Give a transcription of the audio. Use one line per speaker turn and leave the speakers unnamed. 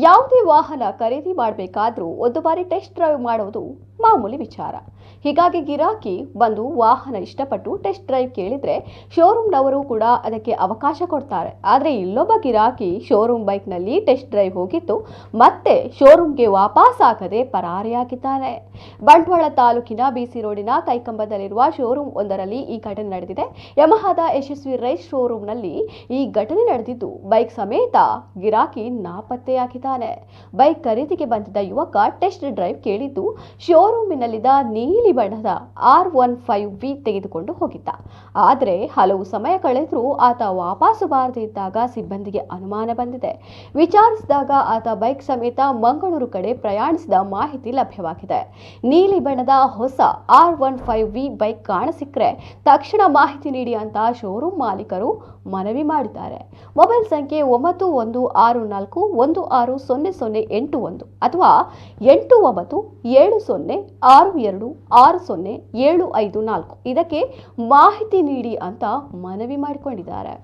ಯಾವುದೇ ವಾಹನ ಖರೀದಿ ಮಾಡಬೇಕಾದ್ರೂ ಒಂದು ಬಾರಿ ಟೆಸ್ಟ್ ಡ್ರೈವ್ ಮಾಡುವುದು ಮಾಮೂಲಿ ವಿಚಾರ. ಹೀಗಾಗಿ ಗಿರಾಕಿ ಬಂದು ವಾಹನ ಇಷ್ಟಪಟ್ಟು ಟೆಸ್ಟ್ ಡ್ರೈವ್ ಕೇಳಿದ್ರೆ ಶೋರೂಮ್ನವರು ಕೂಡ ಅದಕ್ಕೆ ಅವಕಾಶ ಕೊಡ್ತಾರೆ. ಆದರೆ ಇಲ್ಲೊಬ್ಬ ಗಿರಾಕಿ ಶೋರೂಮ್ ಬೈಕ್ನಲ್ಲಿ ಟೆಸ್ಟ್ ಡ್ರೈವ್ ಹೋಗಿದ್ದು ಮತ್ತೆ ಶೋರೂಮ್ಗೆ ವಾಪಸ್ ಆಗದೆ ಪರಾರಿಯಾಗಿದ್ದಾನೆ. ಬಂಟ್ವಾಳ ತಾಲೂಕಿನ ಬಿಸಿ ರೋಡಿನ ಕೈಕಂಬದಲ್ಲಿರುವ ಶೋರೂಮ್ ಒಂದರಲ್ಲಿ ಈ ಘಟನೆ ನಡೆದಿದೆ. ಯಮಹಾದ ಯಶಸ್ವಿ ರೈಸ್ ಶೋರೂಮ್ನಲ್ಲಿ ಈ ಘಟನೆ ನಡೆದಿದ್ದು ಬೈಕ್ ಸಮೇತ ಗಿರಾಕಿ ನಾಪತ್ತೆಯಾಗಿದ್ದಾನೆ. ಬೈಕ್ ಖರೀದಿಗೆ ಬಂದಿದ್ದ ಯುವಕ ಟೆಸ್ಟ್ ಡ್ರೈವ್ ಕೇಳಿದ್ದು ಶೋರೂಮಿನಲ್ಲಿದ್ದ ನೀಲಿ ಬಣ್ಣದ R15V ತೆಗೆದುಕೊಂಡು ಹೋಗಿದ್ದ. ಆದರೆ ಹಲವು ಸಮಯ ಕಳೆದರೂ ಆತ ವಾಪಸ್ಸು ಬಾರದೇ ಇದ್ದಾಗ ಸಿಬ್ಬಂದಿಗೆ ಅನುಮಾನ ಬಂದಿದೆ. ವಿಚಾರಿಸಿದಾಗ ಆತ ಬೈಕ್ ಸಮೇತ ಮಂಗಳೂರು ಕಡೆ ಪ್ರಯಾಣಿಸಿದ ಮಾಹಿತಿ ಲಭ್ಯವಾಗಿದೆ. ನೀಲಿ ಬಣ್ಣದ ಹೊಸ R15V ಬೈಕ್ ಕಾಣಸಿಕ್ಕರೆ ತಕ್ಷಣ ಮಾಹಿತಿ ನೀಡಿ ಅಂತ ಶೋರೂಮ್ ಮಾಲೀಕರು ಮನವಿ ಮಾಡಿದ್ದಾರೆ. ಮೊಬೈಲ್ ಸಂಖ್ಯೆ 9164160081 ಅಥವಾ 8970626054 ಇದಕ್ಕೆ ಮಾಹಿತಿ ನೀಡಿ ಅಂತ ಮನವಿ ಮಾಡಿಕೊಂಡಿದ್ದಾರೆ.